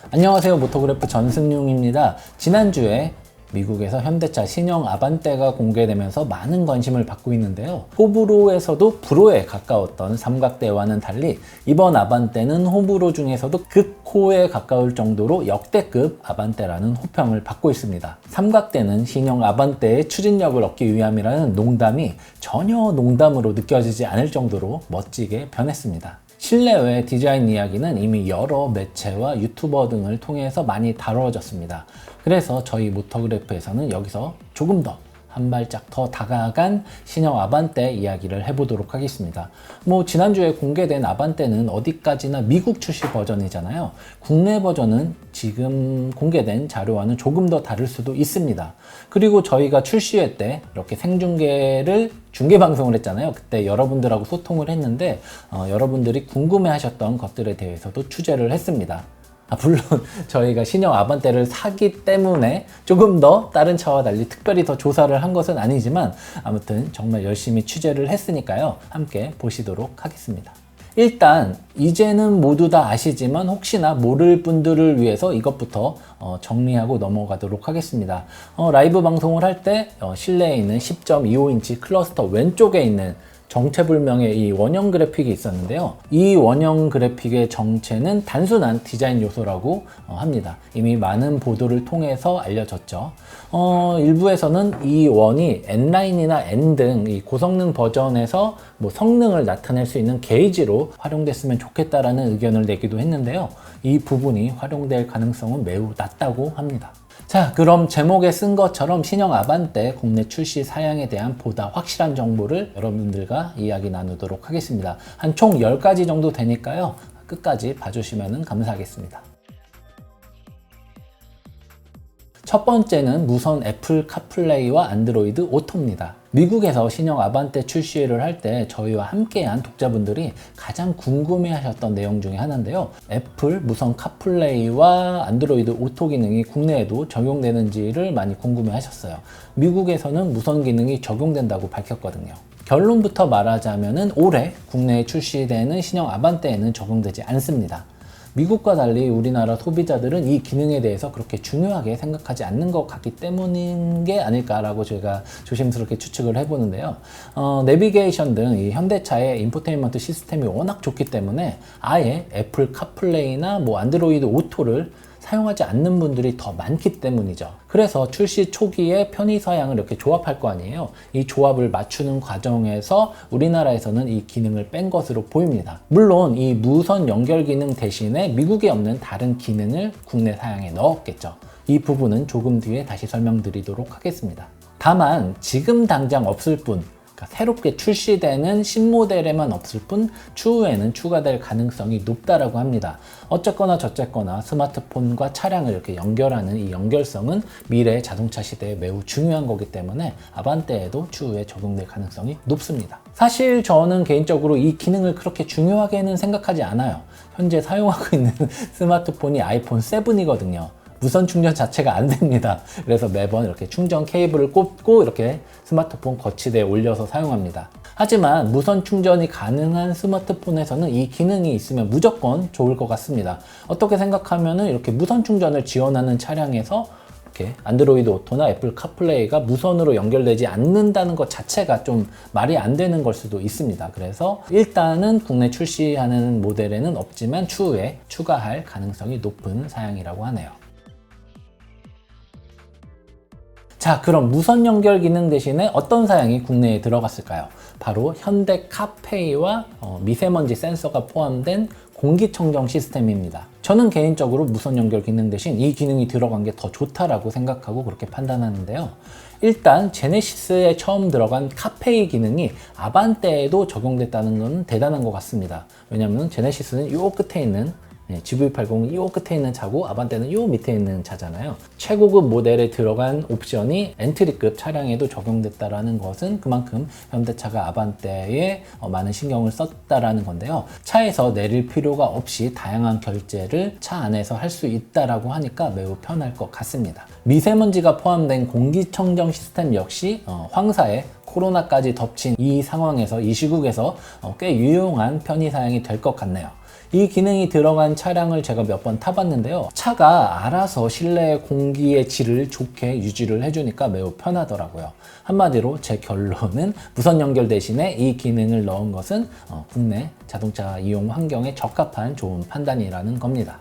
안녕하세요, 모토그래프 전승용입니다. 지난주에 미국에서 현대차 신형 아반떼가 공개되면서 많은 관심을 받고 있는데요. 호불호에서도 불호에 가까웠던 삼각대와는 달리 이번 아반떼는 호불호 중에서도 극호에 가까울 정도로 역대급 아반떼라는 호평을 받고 있습니다. 삼각대는 신형 아반떼의 추진력을 얻기 위함이라는 농담이 전혀 농담으로 느껴지지 않을 정도로 멋지게 변했습니다. 실내외 디자인 이야기는 이미 여러 매체와 유튜버 등을 통해서 많이 다뤄졌습니다. 그래서 저희 모토그래프에서는 여기서 조금 더 한 발짝 더 다가간 신형 아반떼 이야기를 해보도록 하겠습니다. 지난주에 공개된 아반떼는 어디까지나 미국 출시 버전이잖아요. 국내 버전은 지금 공개된 자료와는 조금 더 다를 수도 있습니다. 그리고 저희가 출시회 때 이렇게 생중계를 중계방송을 했잖아요. 그때 여러분들하고 소통을 했는데 여러분들이 궁금해하셨던 것들에 대해서도 취재를 했습니다. 물론 저희가 신형 아반떼를 사기 때문에 조금 더 다른 차와 달리 특별히 더 조사를 한 것은 아니지만 아무튼 정말 열심히 취재를 했으니까요. 함께 보시도록 하겠습니다. 일단 이제는 모두 다 아시지만 혹시나 모를 분들을 위해서 이것부터 정리하고 넘어가도록 하겠습니다. 라이브 방송을 할 때 실내에 있는 10.25인치 클러스터 왼쪽에 있는 정체불명의 이 원형 그래픽이 있었는데요. 이 원형 그래픽의 정체는 단순한 디자인 요소라고 합니다. 이미 많은 보도를 통해서 알려졌죠. 일부에서는 이 원이 N라인이나 N 등 이 고성능 버전에서 성능을 나타낼 수 있는 게이지로 활용됐으면 좋겠다라는 의견을 내기도 했는데요. 이 부분이 활용될 가능성은 매우 낮다고 합니다. 자, 그럼 제목에 쓴 것처럼 신형 아반떼 국내 출시 사양에 대한 보다 확실한 정보를 여러분들과 이야기 나누도록 하겠습니다. 한 총 10가지 정도 되니까요. 끝까지 봐주시면 감사하겠습니다. 첫 번째는 무선 애플 카플레이와 안드로이드 오토입니다. 미국에서 신형 아반떼 출시를 할 때 저희와 함께한 독자분들이 가장 궁금해하셨던 내용 중에 하나인데요. 애플 무선 카플레이와 안드로이드 오토 기능이 국내에도 적용되는지를 많이 궁금해하셨어요. 미국에서는 무선 기능이 적용된다고 밝혔거든요. 결론부터 말하자면 올해 국내에 출시되는 신형 아반떼에는 적용되지 않습니다. 미국과 달리 우리나라 소비자들은 이 기능에 대해서 그렇게 중요하게 생각하지 않는 것 같기 때문인 게 아닐까라고 제가 조심스럽게 추측을 해보는데요. 내비게이션 등 이 현대차의 인포테인먼트 시스템이 워낙 좋기 때문에 아예 애플 카플레이나 안드로이드 오토를 사용하지 않는 분들이 더 많기 때문이죠. 그래서 출시 초기에 편의 사양을 이렇게 조합할 거 아니에요. 이 조합을 맞추는 과정에서 우리나라에서는 이 기능을 뺀 것으로 보입니다. 물론 이 무선 연결 기능 대신에 미국에 없는 다른 기능을 국내 사양에 넣었겠죠. 이 부분은 조금 뒤에 다시 설명드리도록 하겠습니다. 다만 지금 당장 없을 뿐, 새롭게 출시되는 신모델에만 없을 뿐 추후에는 추가될 가능성이 높다라고 합니다. 어쨌거나 저쨌거나 스마트폰과 차량을 이렇게 연결하는 이 연결성은 미래 자동차 시대에 매우 중요한 거기 때문에 아반떼에도 추후에 적용될 가능성이 높습니다. 사실 저는 개인적으로 이 기능을 그렇게 중요하게는 생각하지 않아요. 현재 사용하고 있는 스마트폰이 아이폰 7이거든요. 무선 충전 자체가 안 됩니다. 그래서 매번 이렇게 충전 케이블을 꽂고 이렇게 스마트폰 거치대에 올려서 사용합니다. 하지만 무선 충전이 가능한 스마트폰에서는 이 기능이 있으면 무조건 좋을 것 같습니다. 어떻게 생각하면은 이렇게 무선 충전을 지원하는 차량에서 이렇게 안드로이드 오토나 애플 카플레이가 무선으로 연결되지 않는다는 것 자체가 좀 말이 안 되는 걸 수도 있습니다. 그래서 일단은 국내 출시하는 모델에는 없지만 추후에 추가할 가능성이 높은 사양이라고 하네요. 자, 그럼 무선 연결 기능 대신에 어떤 사양이 국내에 들어갔을까요? 바로 현대 카페이와 미세먼지 센서가 포함된 공기청정 시스템입니다. 저는 개인적으로 무선 연결 기능 대신 이 기능이 들어간 게 더 좋다라고 생각하고 그렇게 판단하는데요. 일단 제네시스에 처음 들어간 카페이 기능이 아반떼에도 적용됐다는 건 대단한 것 같습니다. 왜냐하면 제네시스는 요 끝에 있는 GV80이 요 끝에 있는 차고 아반떼는 요 밑에 있는 차잖아요. 최고급 모델에 들어간 옵션이 엔트리급 차량에도 적용됐다라는 것은 그만큼 현대차가 아반떼에 많은 신경을 썼다라는 건데요. 차에서 내릴 필요가 없이 다양한 결제를 차 안에서 할 수 있다라고 하니까 매우 편할 것 같습니다. 미세먼지가 포함된 공기청정 시스템 역시 황사에 코로나까지 덮친 이 상황에서 이 시국에서 꽤 유용한 편의 사양이 될 것 같네요. 이 기능이 들어간 차량을 제가 몇 번 타봤는데요. 차가 알아서 실내 공기의 질을 좋게 유지를 해주니까 매우 편하더라고요. 한마디로 제 결론은 무선 연결 대신에 이 기능을 넣은 것은 국내 자동차 이용 환경에 적합한 좋은 판단이라는 겁니다.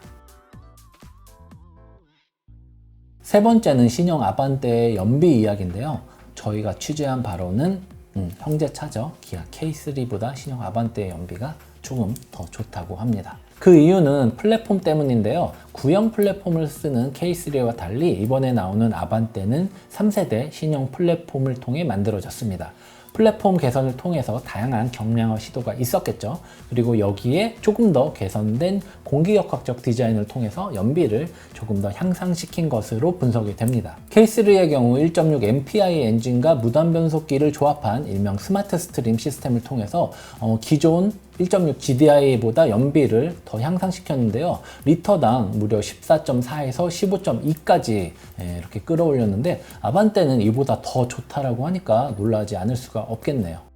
세 번째는 신형 아반떼의 연비 이야기인데요. 저희가 취재한 바로는 형제차죠. 기아 K3보다 신형 아반떼의 연비가 조금 더 좋다고 합니다. 그 이유는 플랫폼 때문인데요. 구형 플랫폼을 쓰는 K3와 달리 이번에 나오는 아반떼는 3세대 신형 플랫폼을 통해 만들어졌습니다. 플랫폼 개선을 통해서 다양한 경량화 시도가 있었겠죠. 그리고 여기에 조금 더 개선된 공기역학적 디자인을 통해서 연비를 조금 더 향상시킨 것으로 분석이 됩니다. K3의 경우 1.6 MPI 엔진과 무단 변속기를 조합한 일명 스마트 스트림 시스템을 통해서 기존 1.6 GDI보다 연비를 더 향상시켰는데요. 리터당 무려 14.4에서 15.2까지 이렇게 끌어올렸는데 아반떼는 이보다 더 좋다라고 하니까 놀라지 않을 수가 없겠네요.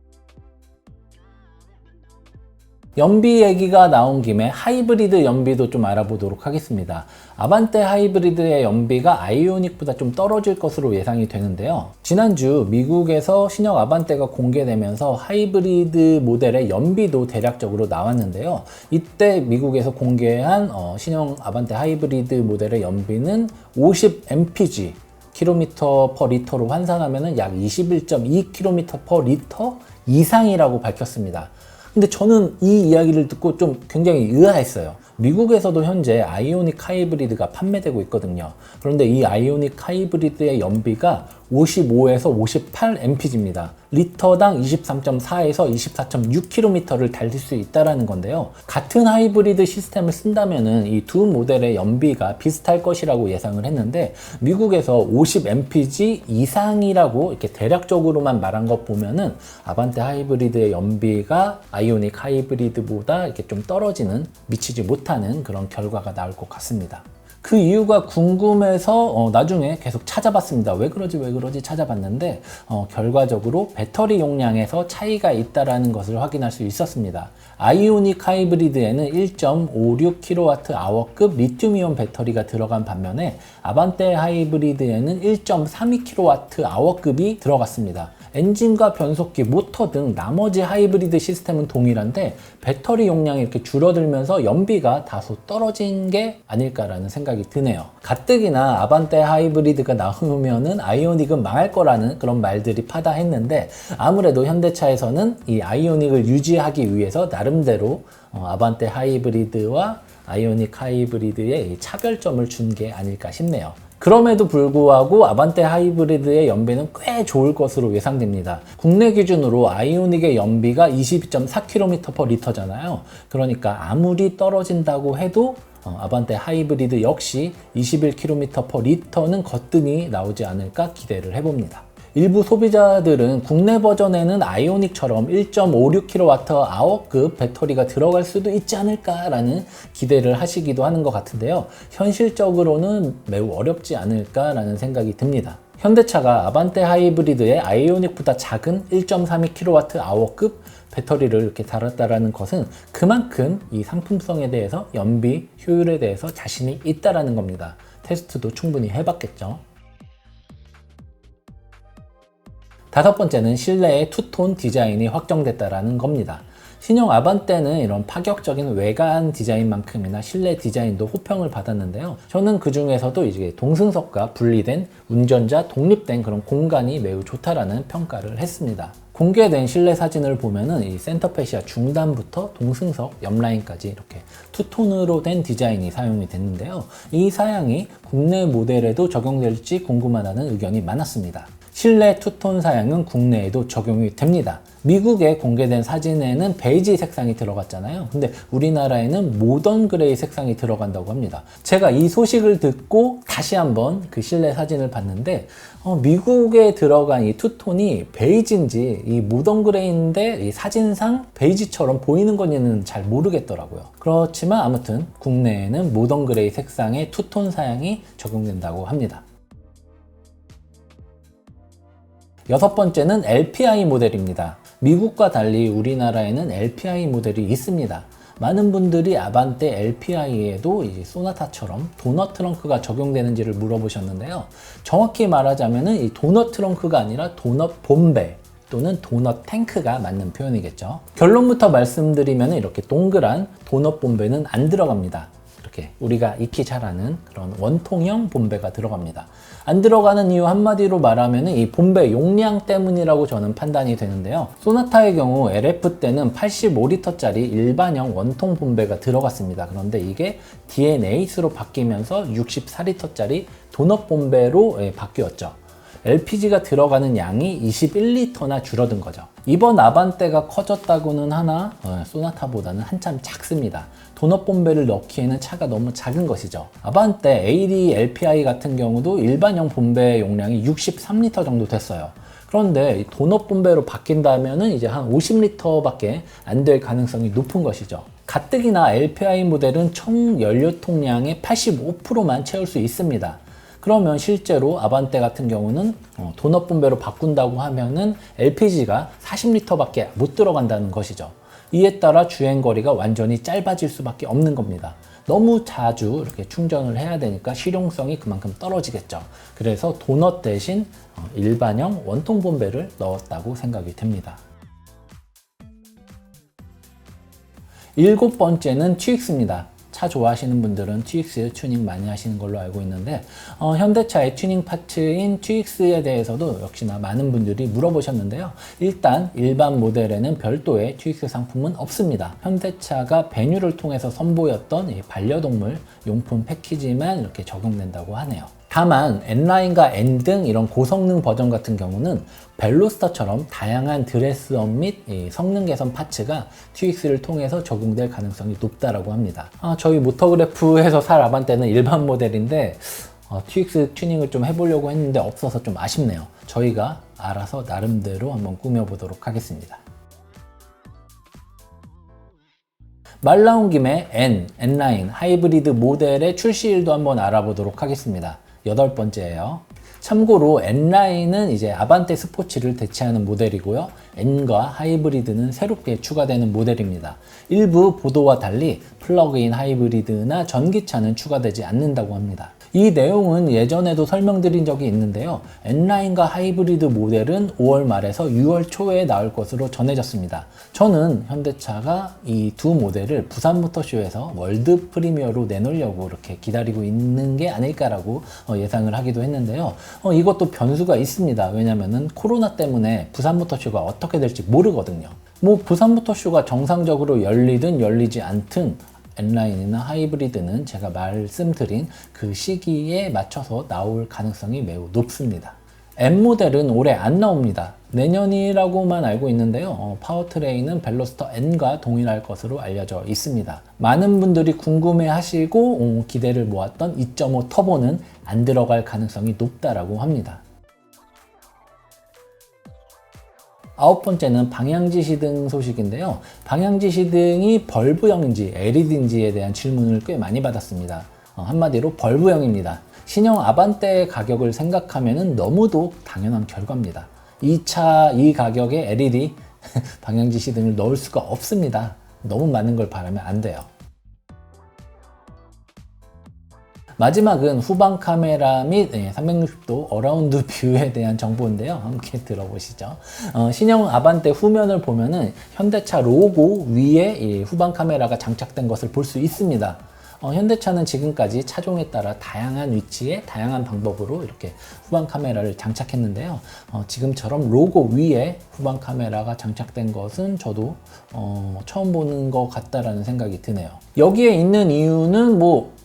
연비 얘기가 나온 김에 하이브리드 연비도 좀 알아보도록 하겠습니다. 아반떼 하이브리드의 연비가 아이오닉보다 좀 떨어질 것으로 예상이 되는데요. 지난주 미국에서 신형 아반떼가 공개되면서 하이브리드 모델의 연비도 대략적으로 나왔는데요. 이때 미국에서 공개한 신형 아반떼 하이브리드 모델의 연비는 50 mpg 킬로미터 퍼 리터로 환산하면 약 21.2km 퍼 리터 이상이라고 밝혔습니다. 근데 저는 이 이야기를 듣고 좀 굉장히 의아했어요. 미국에서도 현재 아이오닉 하이브리드가 판매되고 있거든요. 그런데 이 아이오닉 하이브리드의 연비가 55에서 58 mpg입니다. 리터당 23.4에서 24.6km를 달릴 수 있다는 건데요. 같은 하이브리드 시스템을 쓴다면 이 두 모델의 연비가 비슷할 것이라고 예상을 했는데 미국에서 50 mpg 이상이라고 이렇게 대략적으로만 말한 것 보면은 아반떼 하이브리드의 연비가 아이오닉 하이브리드보다 이렇게 좀 떨어지는, 미치지 못하는 그런 결과가 나올 것 같습니다. 그 이유가 궁금해서 나중에 계속 찾아봤습니다. 왜 그러지 찾아봤는데 결과적으로 배터리 용량에서 차이가 있다는 것을 확인할 수 있었습니다. 아이오닉 하이브리드에는 1.56kWh급 리튬이온 배터리가 들어간 반면에 아반떼 하이브리드에는 1.32kWh급이 들어갔습니다. 엔진과 변속기, 모터 등 나머지 하이브리드 시스템은 동일한데 배터리 용량이 이렇게 줄어들면서 연비가 다소 떨어진 게 아닐까라는 생각이 드네요. 가뜩이나 아반떼 하이브리드가 나오면은 아이오닉은 망할 거라는 그런 말들이 파다했는데 아무래도 현대차에서는 이 아이오닉을 유지하기 위해서 나름대로 아반떼 하이브리드와 아이오닉 하이브리드의 차별점을 준 게 아닐까 싶네요. 그럼에도 불구하고 아반떼 하이브리드의 연비는 꽤 좋을 것으로 예상됩니다. 국내 기준으로 아이오닉의 연비가 22.4km per 리터잖아요. 그러니까 아무리 떨어진다고 해도 아반떼 하이브리드 역시 21km per 리터는 거뜬히 나오지 않을까 기대를 해봅니다. 일부 소비자들은 국내 버전에는 아이오닉처럼 1.56kWh급 배터리가 들어갈 수도 있지 않을까라는 기대를 하시기도 하는 것 같은데요. 현실적으로는 매우 어렵지 않을까라는 생각이 듭니다. 현대차가 아반떼 하이브리드에 아이오닉보다 작은 1.32kWh급 배터리를 이렇게 달았다라는 것은 그만큼 이 상품성에 대해서, 연비 효율에 대해서 자신이 있다라는 겁니다. 테스트도 충분히 해봤겠죠. 다섯 번째는 실내의 투톤 디자인이 확정됐다라는 겁니다. 신형 아반떼는 이런 파격적인 외관 디자인만큼이나 실내 디자인도 호평을 받았는데요. 저는 그 중에서도 이제 동승석과 분리된 운전자 독립된 그런 공간이 매우 좋다라는 평가를 했습니다. 공개된 실내 사진을 보면은 이 센터 페시아 중단부터 동승석 옆라인까지 이렇게 투톤으로 된 디자인이 사용이 됐는데요. 이 사양이 국내 모델에도 적용될지 궁금하다는 의견이 많았습니다. 실내 투톤 사양은 국내에도 적용이 됩니다. 미국에 공개된 사진에는 베이지 색상이 들어갔잖아요. 근데 우리나라에는 모던 그레이 색상이 들어간다고 합니다. 제가 이 소식을 듣고 다시 한번 그 실내 사진을 봤는데 미국에 들어간 이 투톤이 베이지인지 이 모던 그레이인데 이 사진상 베이지처럼 보이는 건지는 잘 모르겠더라고요. 그렇지만 아무튼 국내에는 모던 그레이 색상의 투톤 사양이 적용된다고 합니다. 여섯 번째는 LPI 모델입니다. 미국과 달리 우리나라에는 LPI 모델이 있습니다. 많은 분들이 아반떼 LPI에도 이 소나타처럼 도넛 트렁크가 적용되는지를 물어보셨는데요. 정확히 말하자면은 이 도넛 트렁크가 아니라 도넛 본배 또는 도넛 탱크가 맞는 표현이겠죠. 결론부터 말씀드리면 이렇게 동그란 도넛 본배는 안 들어갑니다. 이렇게 우리가 익히 잘 아는 그런 원통형 본배가 들어갑니다. 안 들어가는 이유 한마디로 말하면 이 본배 용량 때문이라고 저는 판단이 되는데요. 소나타의 경우 LF 때는 85리터짜리 일반형 원통 본배가 들어갔습니다. 그런데 이게 DN8로 바뀌면서 64리터짜리 도넛 본배로 바뀌었죠. LPG가 들어가는 양이 21리터나 줄어든 거죠. 이번 아반떼가 커졌다고는 하나 소나타보다는 한참 작습니다. 도넛 본배를 넣기에는 차가 너무 작은 것이죠. 아반떼 AD LPI 같은 경우도 일반형 본배 용량이 63리터 정도 됐어요. 그런데 도넛 본배로 바뀐다면 이제 한 50리터밖에 안 될 가능성이 높은 것이죠. 가뜩이나 LPI 모델은 총 연료 통량의 85%만 채울 수 있습니다. 그러면 실제로 아반떼 같은 경우는 도넛 본배로 바꾼다고 하면은 LPG가 40리터밖에 못 들어간다는 것이죠. 이에 따라 주행거리가 완전히 짧아질 수밖에 없는 겁니다. 너무 자주 이렇게 충전을 해야 되니까 실용성이 그만큼 떨어지겠죠. 그래서 도넛 대신 일반형 원통 본배를 넣었다고 생각이 됩니다. 7번째는 TX입니다. 차 좋아하시는 분들은 TX 튜닝 많이 하시는 걸로 알고 있는데 현대차의 튜닝 파츠인 TX에 대해서도 역시나 많은 분들이 물어보셨는데요. 일단 일반 모델에는 별도의 TX 상품은 없습니다. 현대차가 배뉴를 통해서 선보였던 이 반려동물 용품 패키지만 이렇게 적용된다고 하네요. 다만 N라인과 N 등 이런 고성능 버전 같은 경우는 벨로스터처럼 다양한 드레스업 및 성능 개선 파츠가 TX를 통해서 적용될 가능성이 높다고 합니다. 저희 모터그래프에서 살 아반떼는 일반 모델인데 TX 튜닝을 좀 해보려고 했는데 없어서 좀 아쉽네요. 저희가 알아서 나름대로 한번 꾸며보도록 하겠습니다. 말 나온 김에 N라인 하이브리드 모델의 출시일도 한번 알아보도록 하겠습니다. 8번째예요. 참고로 N라인은 이제 아반떼 스포츠를 대체하는 모델이고요. N과 하이브리드는 새롭게 추가되는 모델입니다. 일부 보도와 달리 플러그인 하이브리드나 전기차는 추가되지 않는다고 합니다. 이 내용은 예전에도 설명드린 적이 있는데요. N라인과 하이브리드 모델은 5월 말에서 6월 초에 나올 것으로 전해졌습니다. 저는 현대차가 이 두 모델을 부산모터쇼에서 월드 프리미어로 내놓으려고 이렇게 기다리고 있는 게 아닐까라고 예상을 하기도 했는데요. 이것도 변수가 있습니다. 왜냐면은 코로나 때문에 부산모터쇼가 어떻게 될지 모르거든요. 부산모터쇼가 정상적으로 열리든 열리지 않든 N라인이나 하이브리드는 제가 말씀드린 그 시기에 맞춰서 나올 가능성이 매우 높습니다. N모델은 올해 안 나옵니다. 내년이라고만 알고 있는데요. 파워트레인은 벨로스터 N과 동일할 것으로 알려져 있습니다. 많은 분들이 궁금해 하시고 기대를 모았던 2.5 터보는 안 들어갈 가능성이 높다라고 합니다. 9번째는 방향지시등 소식인데요. 방향지시등이 벌브형인지 LED인지에 대한 질문을 꽤 많이 받았습니다. 한마디로 벌브형입니다. 신형 아반떼 가격을 생각하면 너무도 당연한 결과입니다. 이 가격에 LED 방향지시등을 넣을 수가 없습니다. 너무 많은 걸 바라면 안 돼요. 마지막은 후방 카메라 및 360도 어라운드 뷰에 대한 정보인데요. 함께 들어보시죠. 신형 아반떼 후면을 보면은 현대차 로고 위에 이 후방 카메라가 장착된 것을 볼 수 있습니다. 현대차는 지금까지 차종에 따라 다양한 위치에 다양한 방법으로 이렇게 후방 카메라를 장착했는데요. 지금처럼 로고 위에 후방 카메라가 장착된 것은 저도 처음 보는 것 같다라는 생각이 드네요. 여기에 있는 이유는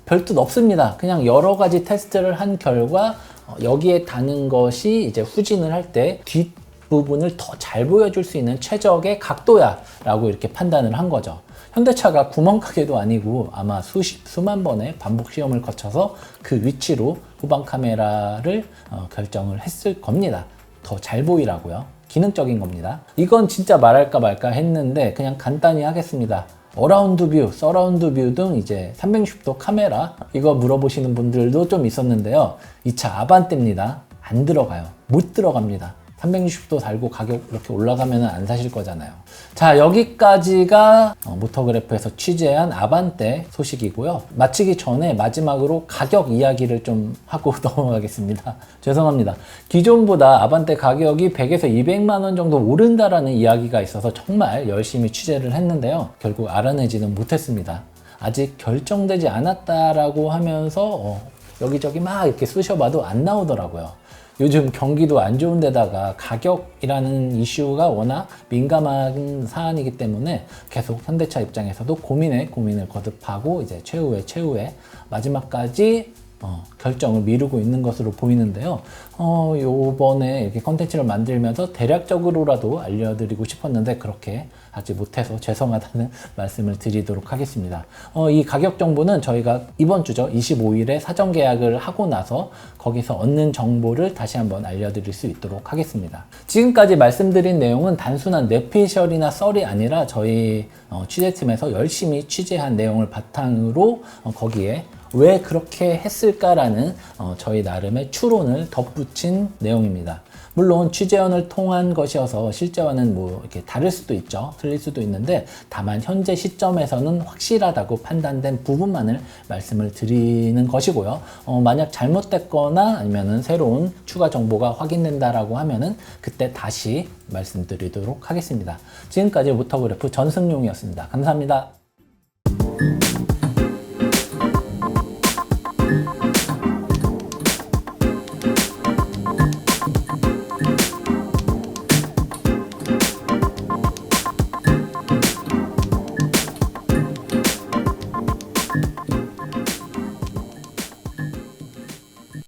별 뜻 없습니다. 그냥 여러 가지 테스트를 한 결과 여기에 다는 것이 이제 후진을 할 때 뒷부분을 더 잘 보여줄 수 있는 최적의 각도야 라고 이렇게 판단을 한 거죠. 현대차가 구멍가게도 아니고 아마 수만 번의 반복 시험을 거쳐서 그 위치로 후방 카메라를 결정을 했을 겁니다. 더 잘 보이라고요. 기능적인 겁니다. 이건 진짜 말할까 말까 했는데 그냥 간단히 하겠습니다. 어라운드 뷰, 서라운드 뷰 등 이제 360도 카메라 이거 물어보시는 분들도 좀 있었는데요. 이 차 아반떼입니다. 안 들어가요. 못 들어갑니다. 360도 달고 가격 이렇게 올라가면 안 사실 거잖아요. 자, 여기까지가 모터그래프에서 취재한 아반떼 소식이고요. 마치기 전에 마지막으로 가격 이야기를 좀 하고 넘어가겠습니다. 죄송합니다. 기존보다 아반떼 가격이 100에서 200만 원 정도 오른다라는 이야기가 있어서 정말 열심히 취재를 했는데요. 결국 알아내지는 못했습니다. 아직 결정되지 않았다라고 하면서 여기저기 막 이렇게 쑤셔봐도 안 나오더라고요. 요즘 경기도 안 좋은 데다가 가격이라는 이슈가 워낙 민감한 사안이기 때문에 계속 현대차 입장에서도 고민을 거듭하고 이제 최후의 마지막까지 결정을 미루고 있는 것으로 보이는데요. 요번에 이렇게 컨텐츠를 만들면서 대략적으로라도 알려드리고 싶었는데 그렇게 하지 못해서 죄송하다는 말씀을 드리도록 하겠습니다. 이 가격 정보는 저희가 이번 주죠. 25일에 사전 계약을 하고 나서 거기서 얻는 정보를 다시 한번 알려드릴 수 있도록 하겠습니다. 지금까지 말씀드린 내용은 단순한 뇌피셜이나 썰이 아니라 저희 취재팀에서 열심히 취재한 내용을 바탕으로 거기에 왜 그렇게 했을까라는 저희 나름의 추론을 덧붙인 내용입니다. 물론 취재원을 통한 것이어서 실제와는 뭐 이렇게 다를 수도 있죠. 틀릴 수도 있는데 다만 현재 시점에서는 확실하다고 판단된 부분만을 말씀을 드리는 것이고요. 만약 잘못됐거나 아니면은 새로운 추가 정보가 확인된다라고 하면은 그때 다시 말씀드리도록 하겠습니다. 지금까지 모터그래프 전승용이었습니다. 감사합니다.